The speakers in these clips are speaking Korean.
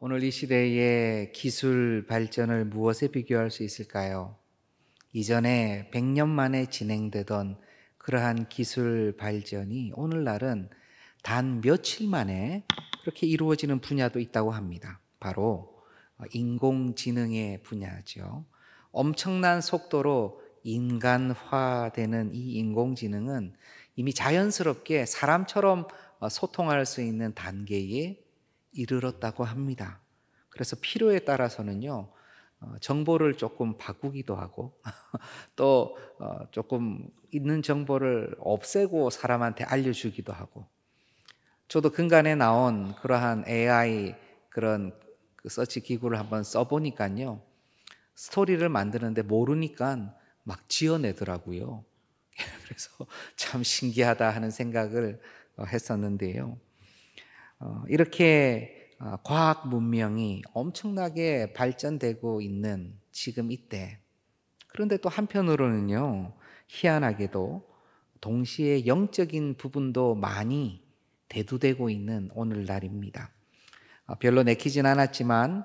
오늘 이 시대의 기술 발전을 무엇에 비교할 수 있을까요? 이전에 100년 만에 진행되던 그러한 기술 발전이 오늘날은 단 며칠 만에 그렇게 이루어지는 분야도 있다고 합니다. 바로 인공지능의 분야죠. 엄청난 속도로 인간화되는 이 인공지능은 이미 자연스럽게 사람처럼 소통할 수 있는 단계에 이르렀다고 합니다. 그래서 필요에 따라서는요, 정보를 조금 바꾸기도 하고 또 조금 있는 정보를 없애고 사람한테 알려주기도 하고, 저도 근간에 나온 그러한 AI 그런 그 서치 기구를 한번 써보니까요, 스토리를 만드는데 모르니까 막 지어내더라고요. 그래서 참 신기하다 하는 생각을 했었는데요. 이렇게 과학 문명이 엄청나게 발전되고 있는 지금 이때, 그런데 또 한편으로는요, 희한하게도 동시에 영적인 부분도 많이 대두되고 있는 오늘날입니다. 별로 내키진 않았지만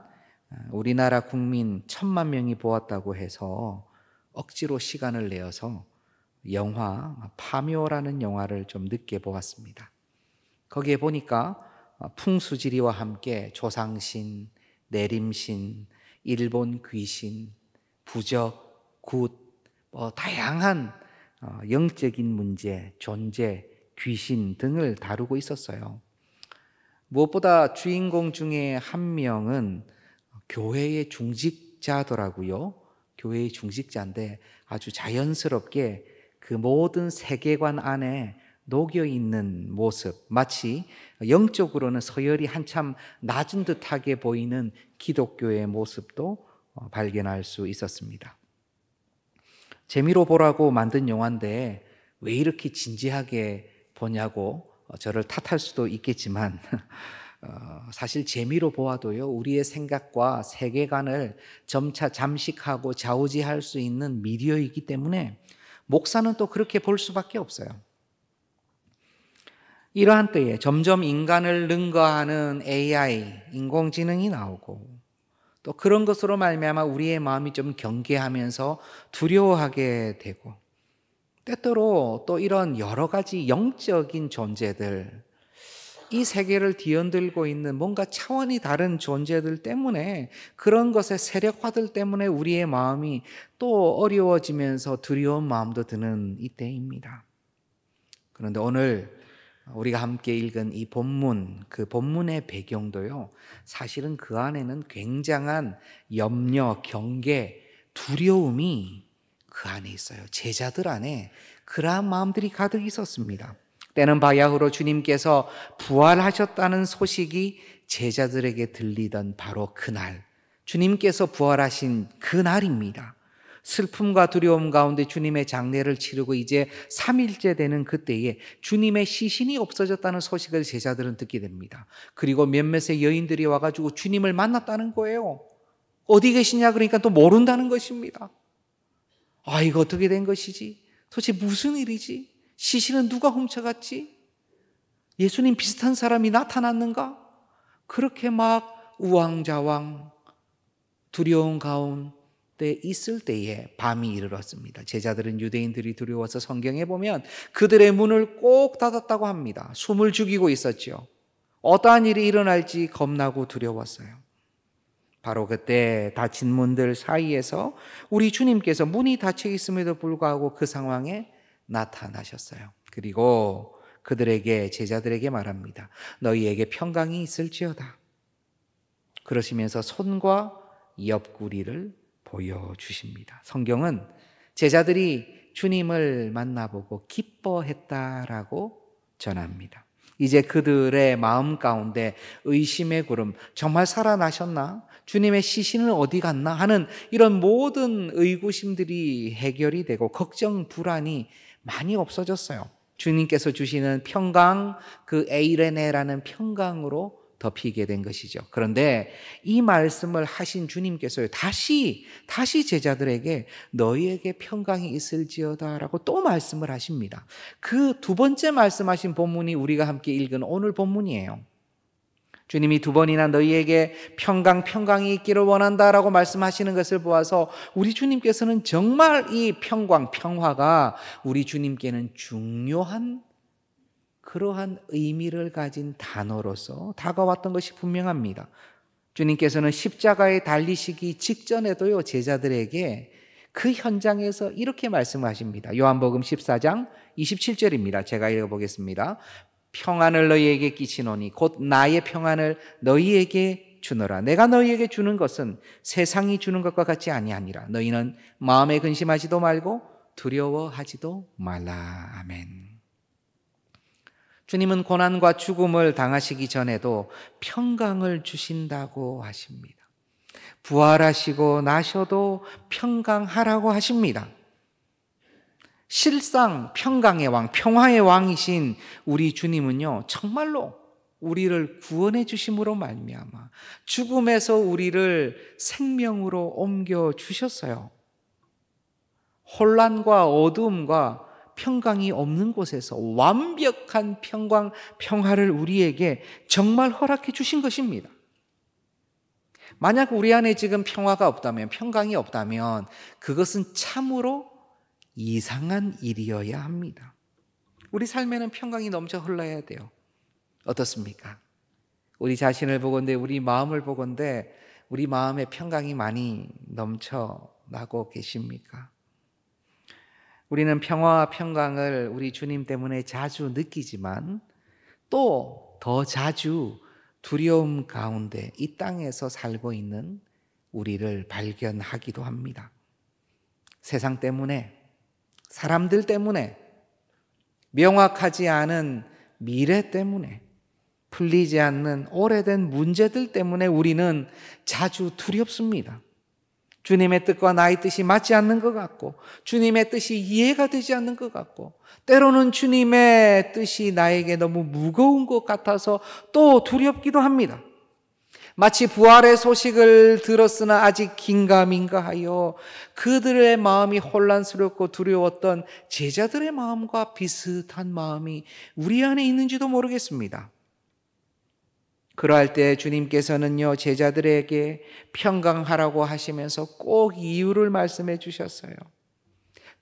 우리나라 국민 1,000만 명이 보았다고 해서 억지로 시간을 내어서 영화 파묘라는 영화를 좀 늦게 보았습니다. 거기에 보니까 풍수지리와 함께 조상신, 내림신, 일본 귀신, 부적, 굿, 다양한 영적인 문제, 존재, 귀신 등을 다루고 있었어요. 무엇보다 주인공 중에 한 명은 교회의 중직자더라고요. 교회의 중직자인데 아주 자연스럽게 그 모든 세계관 안에 녹여 있는 모습, 마치 영적으로는 서열이 한참 낮은 듯하게 보이는 기독교의 모습도 발견할 수 있었습니다. 재미로 보라고 만든 영화인데 왜 이렇게 진지하게 보냐고 저를 탓할 수도 있겠지만 사실 재미로 보아도요, 우리의 생각과 세계관을 점차 잠식하고 좌우지할 수 있는 미디어이기 때문에 목사는 또 그렇게 볼 수밖에 없어요. 이러한 때에 점점 인간을 능가하는 AI, 인공지능이 나오고 또 그런 것으로 말미암아 우리의 마음이 좀 경계하면서 두려워하게 되고, 때때로 또 이런 여러 가지 영적인 존재들, 이 세계를 뒤흔들고 있는 뭔가 차원이 다른 존재들 때문에, 그런 것의 세력화들 때문에 우리의 마음이 또 어려워지면서 두려운 마음도 드는 이때입니다. 그런데 오늘 우리가 함께 읽은 이 본문, 그 본문의 배경도요, 사실은 그 안에는 굉장한 염려, 경계, 두려움이 그 안에 있어요. 제자들 안에 그러한 마음들이 가득 있었습니다. 때는 바야흐로 주님께서 부활하셨다는 소식이 제자들에게 들리던 바로 그날, 주님께서 부활하신 그날입니다. 슬픔과 두려움 가운데 주님의 장례를 치르고 이제 3일째 되는 그때에 주님의 시신이 없어졌다는 소식을 제자들은 듣게 됩니다. 그리고 몇몇의 여인들이 와가지고 주님을 만났다는 거예요. 어디 계시냐 그러니까 또 모른다는 것입니다. 이거 어떻게 된 것이지? 도대체 무슨 일이지? 시신은 누가 훔쳐갔지? 예수님 비슷한 사람이 나타났는가? 그렇게 막 우왕좌왕 두려운 가운데 있을 때에 밤이 이르렀습니다. 제자들은 유대인들이 두려워서 성경에 보면 그들의 문을 꼭 닫았다고 합니다. 숨을 죽이고 있었죠. 어떠한 일이 일어날지 겁나고 두려웠어요. 바로 그때 닫힌 문들 사이에서 우리 주님께서 문이 닫혀 있음에도 불구하고 그 상황에 나타나셨어요. 그리고 그들에게, 제자들에게 말합니다. 너희에게 평강이 있을지어다. 그러시면서 손과 옆구리를 보여주십니다. 성경은 제자들이 주님을 만나보고 기뻐했다라고 전합니다. 이제 그들의 마음 가운데 의심의 구름, 정말 살아나셨나? 주님의 시신은 어디 갔나? 하는 이런 모든 의구심들이 해결이 되고 걱정, 불안이 많이 없어졌어요. 주님께서 주시는 평강, 그 에이레네라는 평강으로 덮이게 된 것이죠. 그런데 이 말씀을 하신 주님께서 다시 제자들에게 너희에게 평강이 있을지어다라고 또 말씀을 하십니다. 그 두 번째 말씀하신 본문이 우리가 함께 읽은 오늘 본문이에요. 주님이 두 번이나 너희에게 평강이 있기를 원한다라고 말씀하시는 것을 보아서 우리 주님께서는 정말 이 평화가 우리 주님께는 중요한 그러한 의미를 가진 단어로서 다가왔던 것이 분명합니다. 주님께서는 십자가에 달리시기 직전에도요, 제자들에게 그 현장에서 이렇게 말씀하십니다. 요한복음 14장 27절입니다. 제가 읽어보겠습니다. 평안을 너희에게 끼치노니 곧 나의 평안을 너희에게 주노라. 내가 너희에게 주는 것은 세상이 주는 것과 같지 아니하니라. 너희는 마음에 근심하지도 말고 두려워하지도 말라. 아멘. 주님은 고난과 죽음을 당하시기 전에도 평강을 주신다고 하십니다. 부활하시고 나셔도 평강하라고 하십니다. 실상 평강의 왕, 평화의 왕이신 우리 주님은요, 정말로 우리를 구원해 주심으로 말미암아 죽음에서 우리를 생명으로 옮겨 주셨어요. 혼란과 어두움과 평강이 없는 곳에서 완벽한 평화를 우리에게 정말 허락해 주신 것입니다. 만약 우리 안에 지금 평화가 없다면, 평강이 없다면 그것은 참으로 이상한 일이어야 합니다. 우리 삶에는 평강이 넘쳐 흘러야 돼요. 어떻습니까? 우리 자신을 보건대, 우리 마음을 보건대 우리 마음에 평강이 많이 넘쳐나고 계십니까? 우리는 평화와 평강을 우리 주님 때문에 자주 느끼지만 또 더 자주 두려움 가운데 이 땅에서 살고 있는 우리를 발견하기도 합니다. 세상 때문에, 사람들 때문에, 명확하지 않은 미래 때문에, 풀리지 않는 오래된 문제들 때문에 우리는 자주 두렵습니다. 주님의 뜻과 나의 뜻이 맞지 않는 것 같고, 주님의 뜻이 이해가 되지 않는 것 같고, 때로는 주님의 뜻이 나에게 너무 무거운 것 같아서 또 두렵기도 합니다. 마치 부활의 소식을 들었으나 아직 긴가민가하여 그들의 마음이 혼란스럽고 두려웠던 제자들의 마음과 비슷한 마음이 우리 안에 있는지도 모르겠습니다. 그러할 때 주님께서는요, 제자들에게 평강하라고 하시면서 꼭 이유를 말씀해 주셨어요.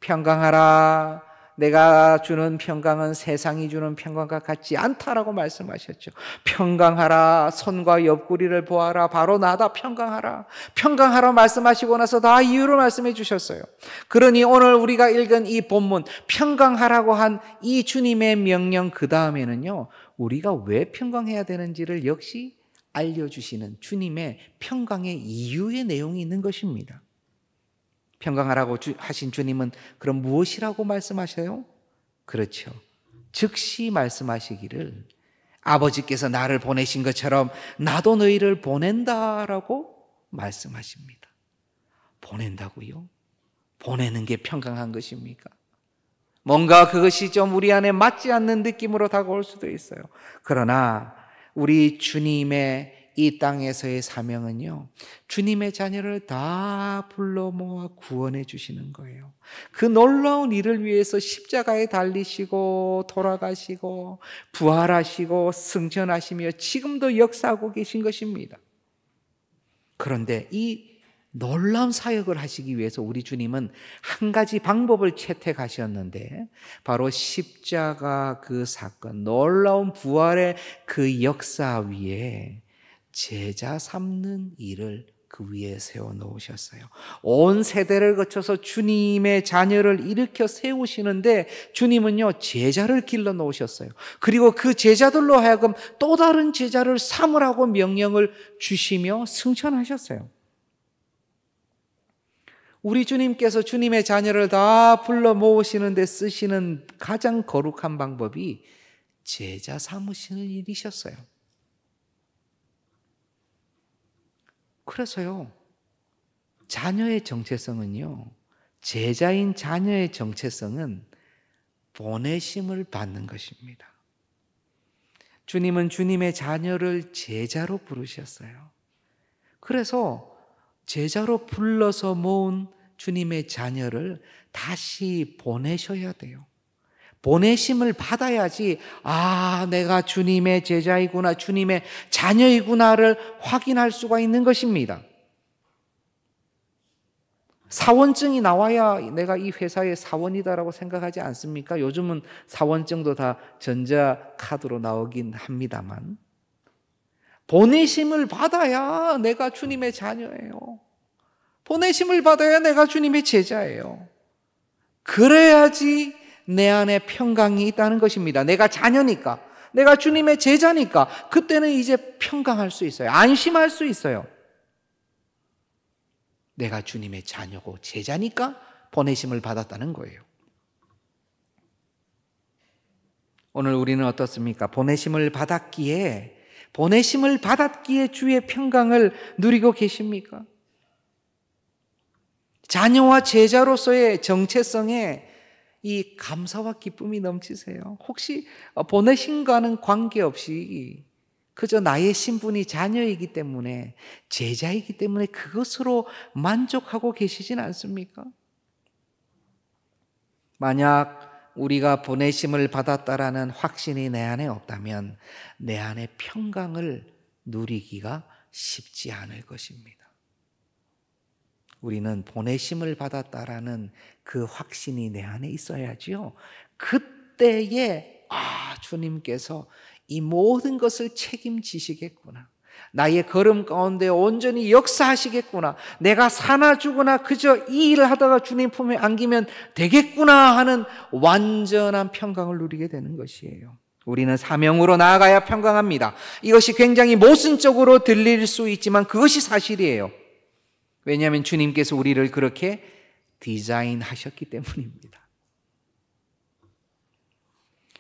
평강하라. 내가 주는 평강은 세상이 주는 평강과 같지 않다라고 말씀하셨죠. 평강하라. 손과 옆구리를 보아라. 바로 나다. 평강하라. 평강하라 말씀하시고 나서 다 이유를 말씀해 주셨어요. 그러니 오늘 우리가 읽은 이 본문, 평강하라고 한 이 주님의 명령 그 다음에는요, 우리가 왜 평강해야 되는지를 역시 알려주시는 주님의 평강의 이유의 내용이 있는 것입니다. 평강하라고 하신 주님은 그럼 무엇이라고 말씀하셔요? 그렇죠. 즉시 말씀하시기를 아버지께서 나를 보내신 것처럼 나도 너희를 보낸다라고 말씀하십니다. 보낸다고요? 보내는 게 평강한 것입니까? 뭔가 그것이 좀 우리 안에 맞지 않는 느낌으로 다가올 수도 있어요. 그러나 우리 주님의 이 땅에서의 사명은요, 주님의 자녀를 다 불러 모아 구원해 주시는 거예요. 그 놀라운 일을 위해서 십자가에 달리시고 돌아가시고 부활하시고 승천하시며 지금도 역사하고 계신 것입니다. 그런데 이 놀라운 사역을 하시기 위해서 우리 주님은 한 가지 방법을 채택하셨는데, 바로 십자가 그 사건, 놀라운 부활의 그 역사 위에 제자 삼는 일을 그 위에 세워놓으셨어요. 온 세대를 거쳐서 주님의 자녀를 일으켜 세우시는데 주님은요, 제자를 길러 놓으셨어요. 그리고 그 제자들로 하여금 또 다른 제자를 삼으라고 명령을 주시며 승천하셨어요. 우리 주님께서 주님의 자녀를 다 불러 모으시는데 쓰시는 가장 거룩한 방법이 제자 삼으시는 일이셨어요. 그래서요, 자녀의 정체성은요, 제자인 자녀의 정체성은 보내심을 받는 것입니다. 주님은 주님의 자녀를 제자로 부르셨어요. 그래서 제자로 불러서 모은 주님의 자녀를 다시 보내셔야 돼요. 보내심을 받아야지 내가 주님의 제자이구나, 주님의 자녀이구나를 확인할 수가 있는 것입니다. 사원증이 나와야 내가 이 회사의 사원이다라고 생각하지 않습니까? 요즘은 사원증도 다 전자카드로 나오긴 합니다만, 보내심을 받아야 내가 주님의 자녀예요. 보내심을 받아야 내가 주님의 제자예요. 그래야지 내 안에 평강이 있다는 것입니다. 내가 자녀니까, 내가 주님의 제자니까 그때는 이제 평강할 수 있어요. 안심할 수 있어요. 내가 주님의 자녀고 제자니까 보내심을 받았다는 거예요. 오늘 우리는 어떻습니까? 보내심을 받았기에 주의 평강을 누리고 계십니까? 자녀와 제자로서의 정체성에 이 감사와 기쁨이 넘치세요? 혹시 보내심과는 관계없이 그저 나의 신분이 자녀이기 때문에, 제자이기 때문에 그것으로 만족하고 계시진 않습니까? 만약 우리가 보내심을 받았다라는 확신이 내 안에 없다면 내 안에 평강을 누리기가 쉽지 않을 것입니다. 우리는 보내심을 받았다라는 그 확신이 내 안에 있어야지요. 그때에 주님께서 이 모든 것을 책임지시겠구나, 나의 걸음 가운데 온전히 역사하시겠구나, 내가 사나 죽으나 그저 이 일을 하다가 주님 품에 안기면 되겠구나 하는 완전한 평강을 누리게 되는 것이에요. 우리는 사명으로 나아가야 평강합니다. 이것이 굉장히 모순적으로 들릴 수 있지만 그것이 사실이에요. 왜냐하면 주님께서 우리를 그렇게 디자인하셨기 때문입니다.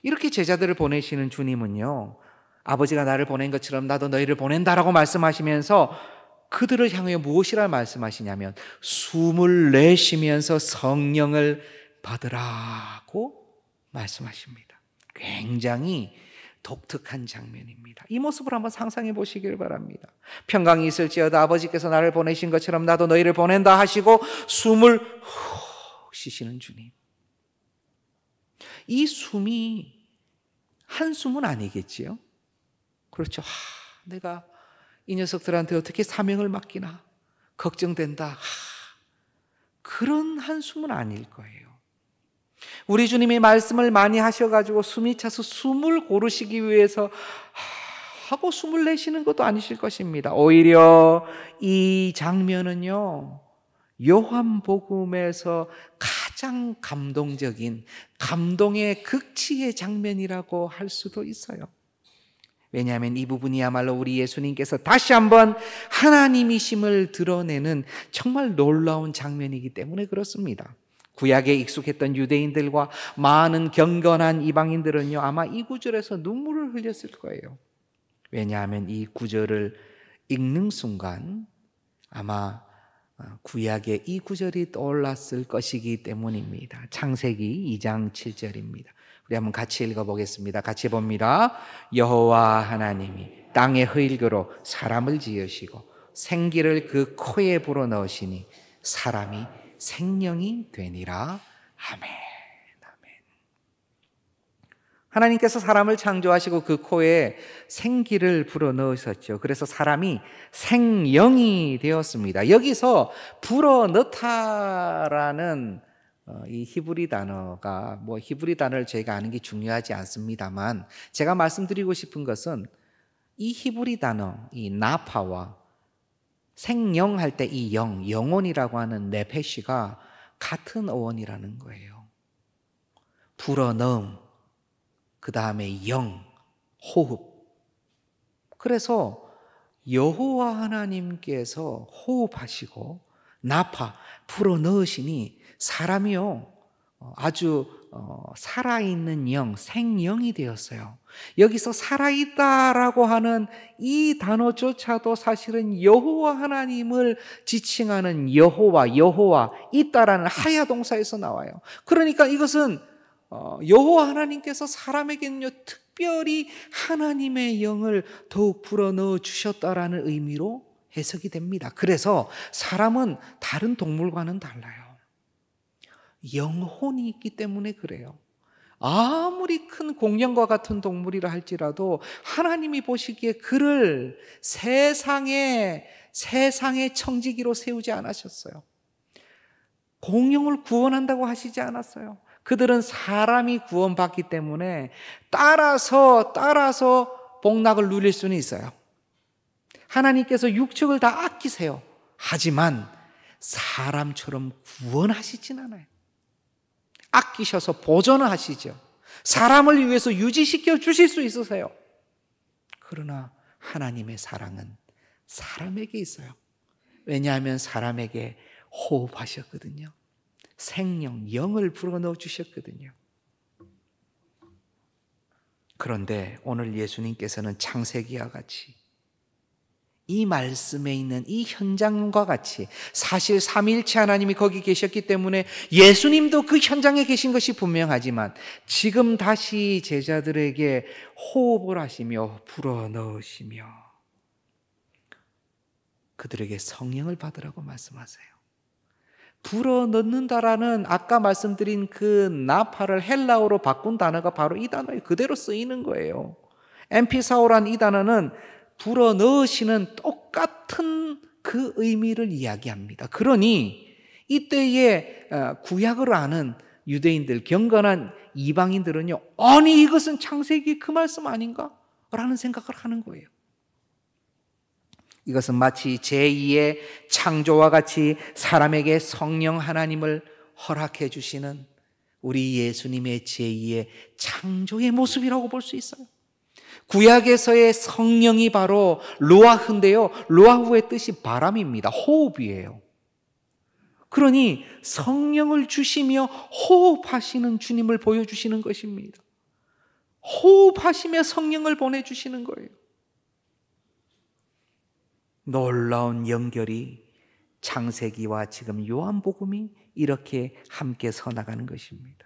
이렇게 제자들을 보내시는 주님은요, 아버지가 나를 보낸 것처럼 나도 너희를 보낸다라고 말씀하시면서 그들을 향하여 무엇이라 말씀하시냐면 숨을 내쉬면서 성령을 받으라고 말씀하십니다. 굉장히 독특한 장면입니다. 이 모습을 한번 상상해 보시길 바랍니다. 평강이 있을지어다 아버지께서 나를 보내신 것처럼 나도 너희를 보낸다 하시고 숨을 후 쉬시는 주님. 이 숨이 한숨은 아니겠지요? 그렇죠. 내가 이 녀석들한테 어떻게 사명을 맡기나 걱정된다. 그런 한숨은 아닐 거예요. 우리 주님이 말씀을 많이 하셔가지고 숨이 차서 숨을 고르시기 위해서 하고 숨을 내쉬는 것도 아니실 것입니다. 오히려 이 장면은요, 요한복음에서 가장 감동적인, 감동의 극치의 장면이라고 할 수도 있어요. 왜냐하면 이 부분이야말로 우리 예수님께서 다시 한번 하나님이심을 드러내는 정말 놀라운 장면이기 때문에 그렇습니다. 구약에 익숙했던 유대인들과 많은 경건한 이방인들은요, 아마 이 구절에서 눈물을 흘렸을 거예요. 왜냐하면 이 구절을 읽는 순간 아마 구약의 이 구절이 떠올랐을 것이기 때문입니다. 창세기 2장 7절입니다. 우리 한번 같이 읽어보겠습니다. 같이 봅니다. 여호와 하나님이 땅의 흙으로 사람을 지으시고 생기를 그 코에 불어넣으시니 사람이 생명이 되니라. 아멘. 하나님께서 사람을 창조하시고 그 코에 생기를 불어넣으셨죠. 그래서 사람이 생명이 되었습니다. 여기서 불어넣다라는 이 히브리 단어가 히브리 단어를 저희가 아는 게 중요하지 않습니다만, 제가 말씀드리고 싶은 것은 이 히브리 단어, 이 나파와 생명할 때 이 영혼이라고 하는 네페시가 같은 어원이라는 거예요. 불어넣음, 그 다음에 호흡. 그래서 여호와 하나님께서 호흡하시고 나파, 불어넣으시니 사람이요 아주 살아있는 생명이 되었어요. 여기서 살아있다라고 하는 이 단어조차도 사실은 여호와 하나님을 지칭하는 여호와 있다라는 하야 동사에서 나와요. 그러니까 이것은 여호와 하나님께서 사람에게는요 특별히 하나님의 영을 더욱 불어넣어 주셨다라는 의미로 해석이 됩니다. 그래서 사람은 다른 동물과는 달라요. 영혼이 있기 때문에 그래요. 아무리 큰 공룡과 같은 동물이라 할지라도 하나님이 보시기에 그를 세상의 청지기로 세우지 않으셨어요. 공룡을 구원한다고 하시지 않았어요. 그들은 사람이 구원받기 때문에 따라서 복락을 누릴 수는 있어요. 하나님께서 육축을 다 아끼세요. 하지만 사람처럼 구원하시진 않아요. 아끼셔서 보존을 하시죠. 사람을 위해서 유지시켜 주실 수 있으세요. 그러나 하나님의 사랑은 사람에게 있어요. 왜냐하면 사람에게 호흡하셨거든요. 생명, 영을 불어넣어 주셨거든요. 그런데 오늘 예수님께서는 창세기와 같이 이 말씀에 있는 이 현장과 같이 사실 삼위일체 하나님이 거기 계셨기 때문에 예수님도 그 현장에 계신 것이 분명하지만 지금 다시 제자들에게 호흡을 하시며 불어넣으시며 그들에게 성령을 받으라고 말씀하세요. 불어넣는다라는 아까 말씀드린 그 나파를 헬라어로 바꾼 단어가 바로 이 단어에 그대로 쓰이는 거예요. 엠피사오란 이 단어는 불어넣으시는 똑같은 그 의미를 이야기합니다. 그러니 이때에 구약을 아는 유대인들, 경건한 이방인들은요, 아니 이것은 창세기 그 말씀 아닌가? 라는 생각을 하는 거예요. 이것은 마치 제2의 창조와 같이 사람에게 성령 하나님을 허락해 주시는 우리 예수님의 제2의 창조의 모습이라고 볼 수 있어요. 구약에서의 성령이 바로 루아흐인데요, 루아흐의 뜻이 바람입니다. 호흡이에요. 그러니 성령을 주시며 호흡하시는 주님을 보여주시는 것입니다. 호흡하시며 성령을 보내주시는 거예요. 놀라운 연결이 창세기와 지금 요한복음이 이렇게 함께 서나가는 것입니다.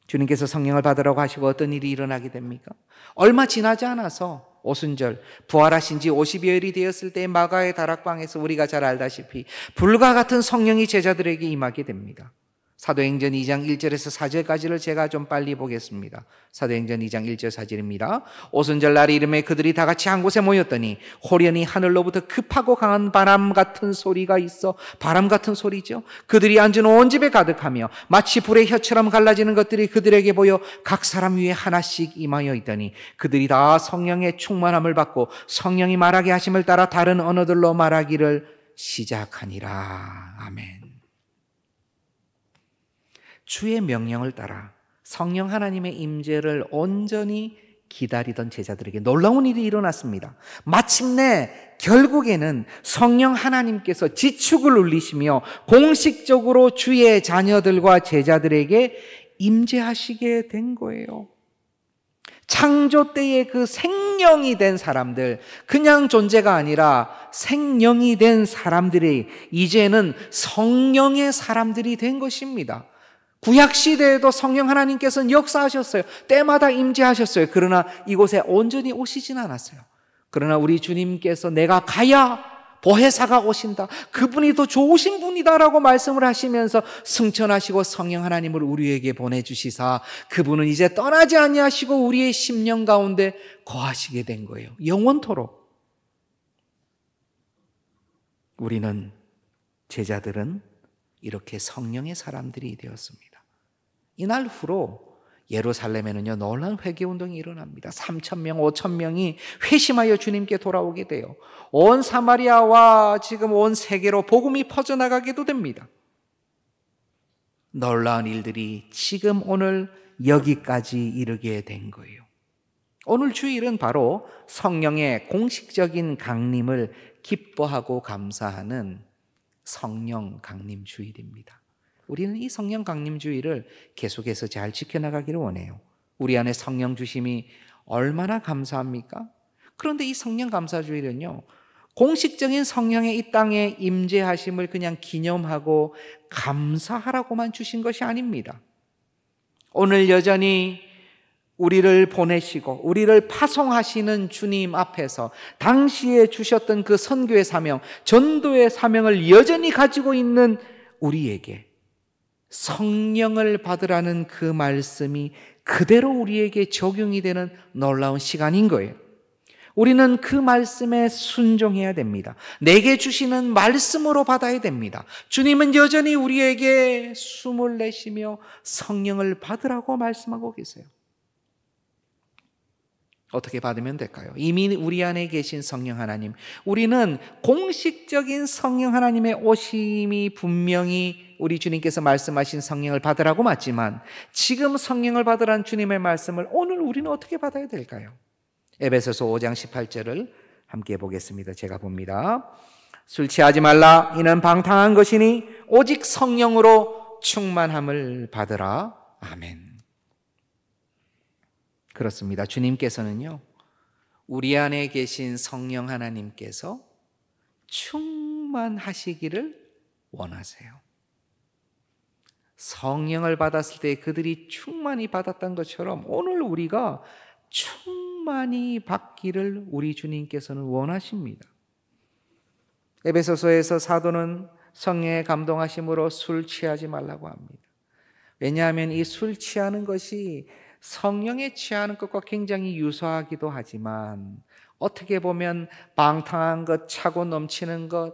주님께서 성령을 받으라고 하시고 어떤 일이 일어나게 됩니까? 얼마 지나지 않아서 오순절 부활하신 지 50여일이 되었을 때 마가의 다락방에서 우리가 잘 알다시피 불과 같은 성령이 제자들에게 임하게 됩니다. 사도행전 2장 1절에서 4절까지를 제가 좀 빨리 보겠습니다. 사도행전 2장 1절 4절입니다. 오순절 날 이름에 그들이 다 같이 한 곳에 모였더니 호련히 하늘로부터 급하고 강한 바람 같은 소리가 있어, 바람 같은 소리죠. 그들이 앉은 온 집에 가득하며 마치 불의 혀처럼 갈라지는 것들이 그들에게 보여 각 사람 위에 하나씩 임하여 있더니 그들이 다 성령의 충만함을 받고 성령이 말하게 하심을 따라 다른 언어들로 말하기를 시작하니라. 아멘. 주의 명령을 따라 성령 하나님의 임재를 온전히 기다리던 제자들에게 놀라운 일이 일어났습니다. 마침내 결국에는 성령 하나님께서 지축을 울리시며 공식적으로 주의 자녀들과 제자들에게 임재하시게 된 거예요. 창조 때의 그 생명이 된 사람들, 그냥 존재가 아니라 생명이 된 사람들이 이제는 성령의 사람들이 된 것입니다. 구약시대에도 성령 하나님께서는 역사하셨어요. 때마다 임재하셨어요. 그러나 이곳에 온전히 오시진 않았어요. 그러나 우리 주님께서 내가 가야 보혜사가 오신다, 그분이 더 좋으신 분이다라고 말씀을 하시면서 승천하시고 성령 하나님을 우리에게 보내주시사 그분은 이제 떠나지 아니하시고 우리의 심령 가운데 거하시게 된 거예요. 영원토록. 우리는, 제자들은 이렇게 성령의 사람들이 되었습니다. 이날 후로 예루살렘에는요 놀라운 회개운동이 일어납니다. 3,000명, 5,000명이 회심하여 주님께 돌아오게 돼요. 온 사마리아와 지금 온 세계로 복음이 퍼져나가게도 됩니다. 놀라운 일들이 지금 오늘 여기까지 이르게 된 거예요. 오늘 주일은 바로 성령의 공식적인 강림을 기뻐하고 감사하는 성령 강림 주일입니다. 우리는 이 성령 강림 주일을 계속해서 잘 지켜나가기를 원해요. 우리 안에 성령 주심이 얼마나 감사합니까? 그런데 이 성령 감사 주일은요, 공식적인 성령의 이 땅에 임재하심을 그냥 기념하고 감사하라고만 주신 것이 아닙니다. 오늘 여전히 우리를 보내시고 우리를 파송하시는 주님 앞에서 당시에 주셨던 그 선교의 사명, 전도의 사명을 여전히 가지고 있는 우리에게 성령을 받으라는 그 말씀이 그대로 우리에게 적용이 되는 놀라운 시간인 거예요. 우리는 그 말씀에 순종해야 됩니다. 내게 주시는 말씀으로 받아야 됩니다. 주님은 여전히 우리에게 숨을 내쉬며 성령을 받으라고 말씀하고 계세요. 어떻게 받으면 될까요? 이미 우리 안에 계신 성령 하나님, 우리는 공식적인 성령 하나님의 오심이 분명히 우리 주님께서 말씀하신 성령을 받으라고 맞지만, 지금 성령을 받으라는 주님의 말씀을 오늘 우리는 어떻게 받아야 될까요? 에베소서 5장 18절을 함께 보겠습니다. 제가 봅니다. 술 취하지 말라. 이는 방탕한 것이니 오직 성령으로 충만함을 받으라. 아멘. 그렇습니다. 주님께서는요, 우리 안에 계신 성령 하나님께서 충만하시기를 원하세요. 성령을 받았을 때 그들이 충만히 받았던 것처럼 오늘 우리가 충만히 받기를 우리 주님께서는 원하십니다. 에베소서에서 사도는 성령의 감동하심으로 술 취하지 말라고 합니다. 왜냐하면 이 술 취하는 것이 성령에 취하는 것과 굉장히 유사하기도 하지만, 어떻게 보면 방탕한 것, 차고 넘치는 것,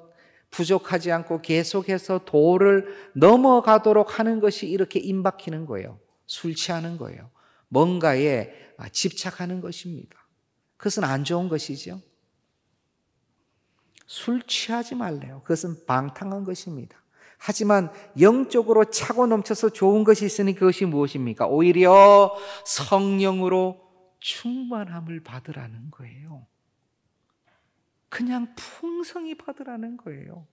부족하지 않고 계속해서 도를 넘어가도록 하는 것이 이렇게 임박히는 거예요. 술 취하는 거예요. 뭔가에 집착하는 것입니다. 그것은 안 좋은 것이죠. 술 취하지 말래요. 그것은 방탕한 것입니다. 하지만 영적으로 차고 넘쳐서 좋은 것이 있으니 그것이 무엇입니까? 오히려 성령으로 충만함을 받으라는 거예요. 그냥 풍성히 받으라는 거예요.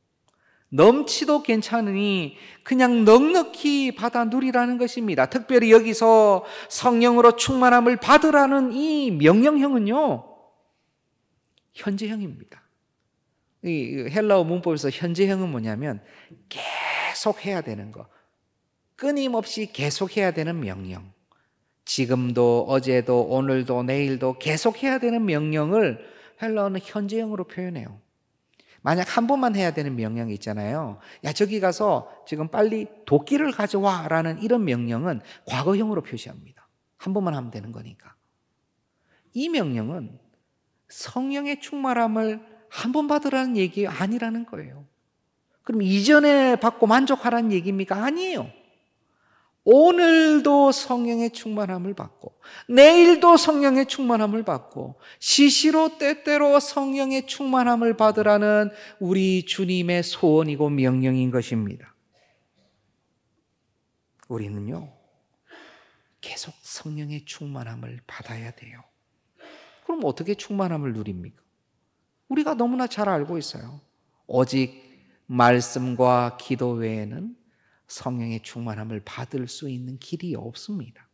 넘치도 괜찮으니 그냥 넉넉히 받아 누리라는 것입니다. 특별히 여기서 성령으로 충만함을 받으라는 이 명령형은요, 현재형입니다. 이 헬라어 문법에서 현재형은 뭐냐면 계속 해야 되는 거, 끊임없이 계속 해야 되는 명령, 지금도 어제도 오늘도 내일도 계속 해야 되는 명령을 헬라어는 현재형으로 표현해요. 만약 한 번만 해야 되는 명령이 있잖아요. 야, 저기 가서 지금 빨리 도끼를 가져와 라는 이런 명령은 과거형으로 표시합니다. 한 번만 하면 되는 거니까. 이 명령은 성령의 충만함을 한 번 받으라는 얘기 아니라는 거예요. 그럼 이전에 받고 만족하라는 얘기입니까? 아니에요. 오늘도 성령의 충만함을 받고, 내일도 성령의 충만함을 받고, 시시로 때때로 성령의 충만함을 받으라는 우리 주님의 소원이고 명령인 것입니다. 우리는요, 계속 성령의 충만함을 받아야 돼요. 그럼 어떻게 충만함을 누립니까? 우리가 너무나 잘 알고 있어요. 오직 말씀과 기도 외에는 성령의 충만함을 받을 수 있는 길이 없습니다.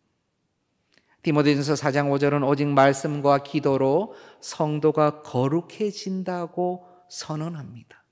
디모데전서 4장 5절은 오직 말씀과 기도로 성도가 거룩해진다고 선언합니다.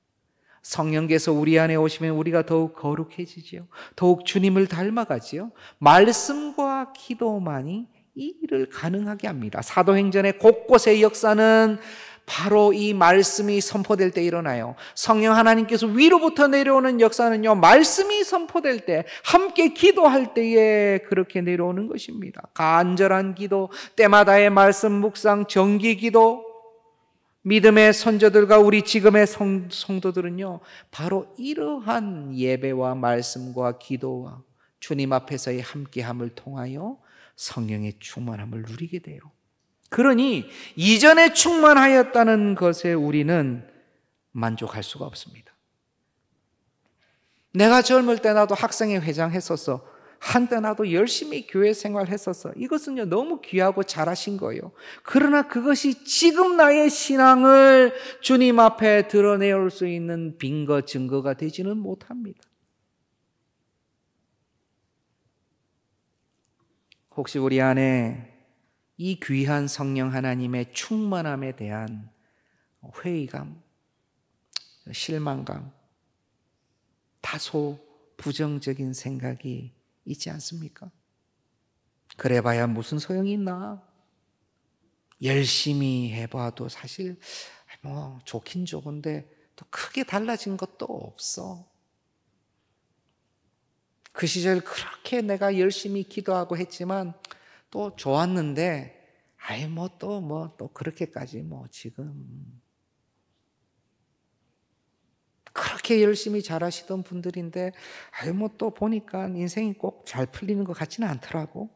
성령께서 우리 안에 오시면 우리가 더욱 거룩해지지요. 더욱 주님을 닮아가지요. 말씀과 기도만이 이 일을 가능하게 합니다. 사도행전의 곳곳의 역사는 바로 이 말씀이 선포될 때 일어나요. 성령 하나님께서 위로부터 내려오는 역사는요, 말씀이 선포될 때, 함께 기도할 때에 그렇게 내려오는 것입니다. 간절한 기도, 때마다의 말씀 묵상, 정기 기도, 믿음의 선조들과 우리 지금의 성도들은요, 바로 이러한 예배와 말씀과 기도와 주님 앞에서의 함께함을 통하여 성령의 충만함을 누리게 돼요. 그러니 이전에 충만하였다는 것에 우리는 만족할 수가 없습니다. 내가 젊을 때 나도 학생회 회장 했었어. 한때 나도 열심히 교회 생활했었어. 이것은요, 너무 귀하고 잘하신 거예요. 그러나 그것이 지금 나의 신앙을 주님 앞에 드러내올 수 있는 근거, 증거가 되지는 못합니다. 혹시 우리 안에 이 귀한 성령 하나님의 충만함에 대한 회의감, 실망감, 다소 부정적인 생각이 있지 않습니까? 그래봐야 무슨 소용이 있나? 열심히 해봐도 사실 뭐 좋긴 좋은데 또 크게 달라진 것도 없어. 그 시절 그렇게 내가 열심히 기도하고 했지만 또 좋았는데 또 그렇게까지 지금 그렇게 열심히 잘하시던 분들인데 또 보니까 인생이 꼭 잘 풀리는 것 같지는 않더라고.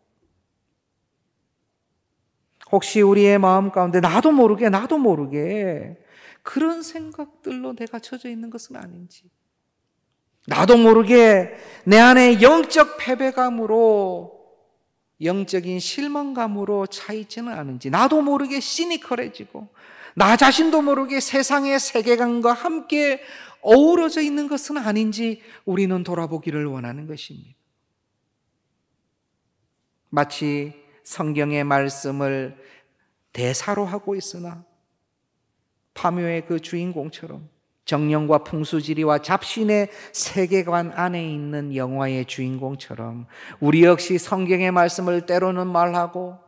혹시 우리의 마음 가운데 나도 모르게 그런 생각들로 내가 처져 있는 것은 아닌지, 나도 모르게 내 안에 영적 패배감으로, 영적인 실망감으로 차 있지는 않은지, 나도 모르게 시니컬해지고 나 자신도 모르게 세상의 세계관과 함께 어우러져 있는 것은 아닌지 우리는 돌아보기를 원하는 것입니다. 마치 성경의 말씀을 대사로 하고 있으나 파묘의 그 주인공처럼 정령과 풍수지리와 잡신의 세계관 안에 있는 영화의 주인공처럼 우리 역시 성경의 말씀을 때로는 말하고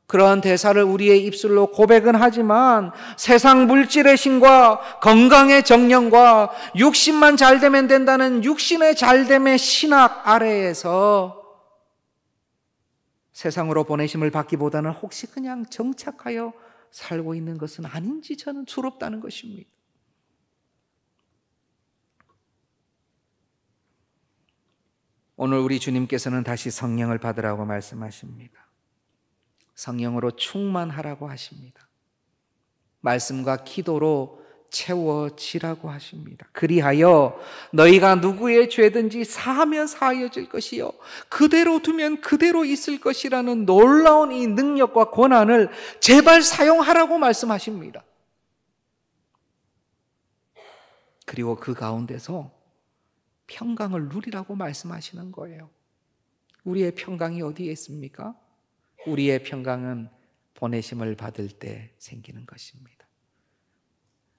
그러한 대사를 우리의 입술로 고백은 하지만 세상 물질의 신과 건강의 정령과 육신만 잘 되면 된다는 육신의 잘됨의 신학 아래에서 세상으로 보내심을 받기보다는 혹시 그냥 정착하여 살고 있는 것은 아닌지 저는 두렵다는 것입니다. 오늘 우리 주님께서는 다시 성령을 받으라고 말씀하십니다. 성령으로 충만하라고 하십니다. 말씀과 기도로 채워지라고 하십니다. 그리하여 너희가 누구의 죄든지 사하면 사하여질 것이요 그대로 두면 그대로 있을 것이라는 놀라운 이 능력과 권한을 제발 사용하라고 말씀하십니다. 그리고 그 가운데서 평강을 누리라고 말씀하시는 거예요. 우리의 평강이 어디에 있습니까? 우리의 평강은 보내심을 받을 때 생기는 것입니다.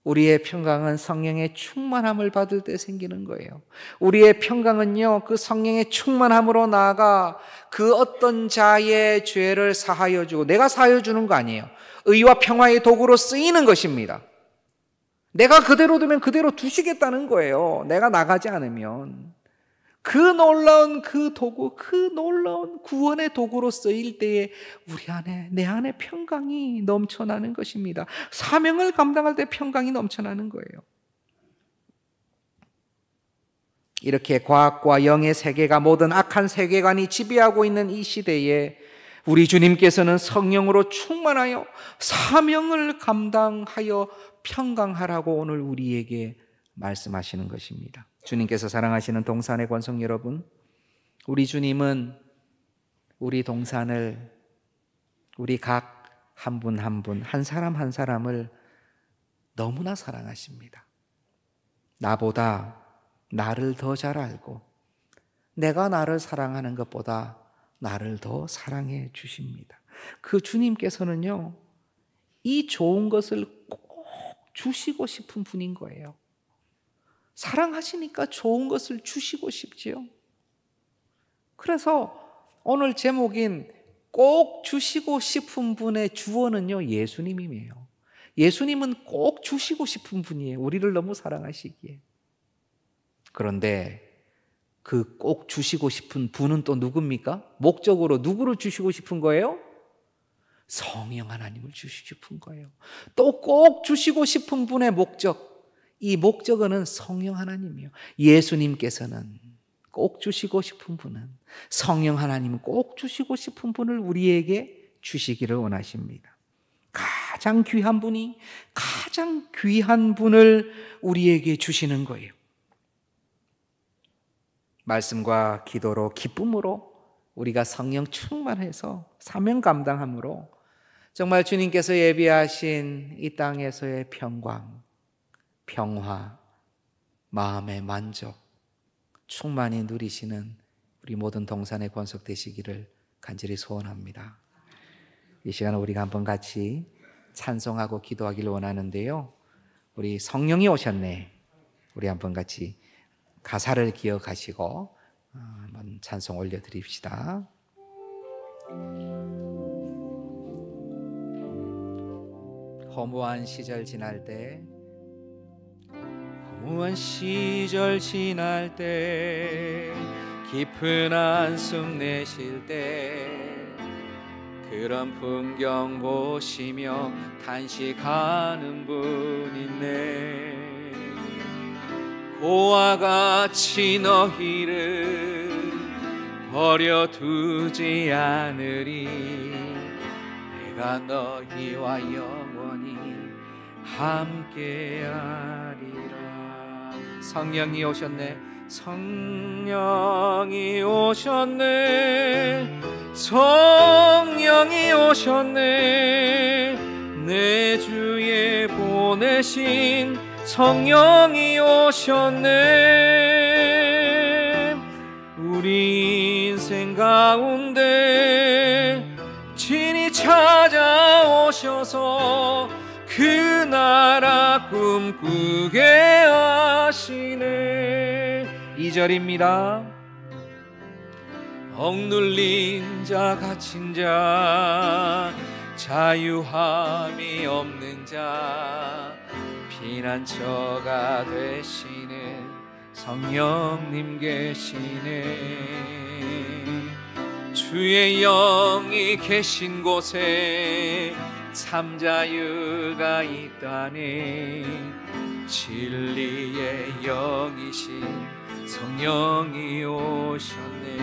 우리의 평강은 성령의 충만함을 받을 때 생기는 거예요. 우리의 평강은요, 그 성령의 충만함으로 나아가 그 어떤 자의 죄를 사하여 주고, 내가 사하여 주는 거 아니에요. 의와 평화의 도구로 쓰이는 것입니다. 내가 그대로 두면 그대로 두시겠다는 거예요. 내가 나가지 않으면. 그 놀라운 그 도구, 그 놀라운 구원의 도구로 쓰일 때에 내 안에 평강이 넘쳐나는 것입니다. 사명을 감당할 때 평강이 넘쳐나는 거예요. 이렇게 과학과 영의 세계가 모든 악한 세계관이 지배하고 있는 이 시대에 우리 주님께서는 성령으로 충만하여 사명을 감당하여 평강하라고 오늘 우리에게 말씀하시는 것입니다. 주님께서 사랑하시는 동산의 권속 여러분, 우리 주님은 우리 동산을, 우리 각 한 분 한 분, 한 사람 한 사람을 너무나 사랑하십니다. 나보다 나를 더 잘 알고 내가 나를 사랑하는 것보다 나를 더 사랑해 주십니다. 그 주님께서는요, 이 좋은 것을 꼭 주시고 싶은 분인 거예요. 사랑하시니까 좋은 것을 주시고 싶지요. 그래서 오늘 제목인 꼭 주시고 싶은 분의 주어는요, 예수님이에요. 예수님은 꼭 주시고 싶은 분이에요. 우리를 너무 사랑하시기에. 그런데 그 꼭 주시고 싶은 분은 또 누굽니까? 목적으로 누구를 주시고 싶은 거예요? 성령 하나님을 주시고 싶은 거예요. 또 꼭 주시고 싶은 분의 목적, 이 목적어는 성령 하나님이에요. 예수님께서는 꼭 주시고 싶은 분은, 성령 하나님은 꼭 주시고 싶은 분을 우리에게 주시기를 원하십니다. 가장 귀한 분이 가장 귀한 분을 우리에게 주시는 거예요. 말씀과 기도로, 기쁨으로 우리가 성령 충만해서 사명 감당함으로 정말 주님께서 예비하신 이 땅에서의 평강, 평화, 마음의 만족, 충만히 누리시는 우리 모든 동산의 권속 되시기를 간절히 소원합니다. 이 시간에 우리가 한번 같이 찬송하고 기도하기를 원하는데요, 우리 성령이 오셨네, 우리 한번 같이 가사를 기억하시고 한번 찬송 올려드립시다. 허무한 시절 지날 때, 허무한 시절 지날 때 깊은 한숨 내쉴 때 그런 풍경 보시며 탄식하는 분 있네. 고와 같이 너희를 버려두지 않으리. 내가 너희와 영원히 함께하리라. 성령이 오셨네. 성령이 오셨네. 성령이 오셨네. 내 주에 보내신 성령이 오셨네. 우리 인생 가운데 친히 찾아오셔서 그 나라 꿈꾸게 하시네. 2절입니다. 억눌린 자 갇힌 자 자유함이 없는 자 피난처가 되시는 성령님 계시네. 주의 영이 계신 곳에 참 자유가 있다네. 진리의 영이신 성령이 오셨네.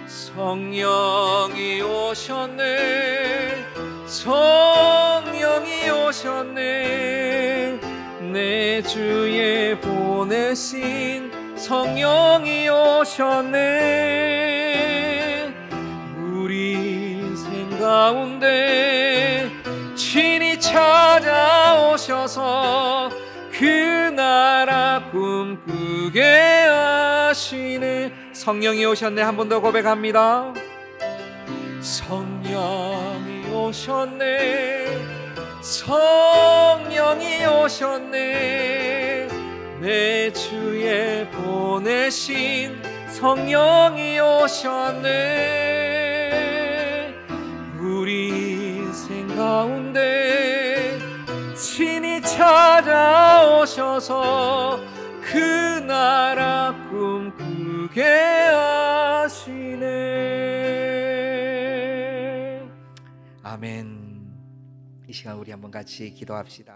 성령이 오셨네. 성령이 오셨네. 내 주에 보내신 성령이 오셨네. 우리 인생 가운데 친히 찾아오셔서 그 나라 꿈꾸게 하시네. 성령이 오셨네. 한 번 더 고백합니다. 성령이 오셨네. 성령이 오셨네. 내 주에 보내신 성령이 오셨네. 우리 인생 가운데 친히 찾아오셔서 그 나라 꿈꾸게 하시네. 아멘. 이 시간 우리 한번 같이 기도합시다.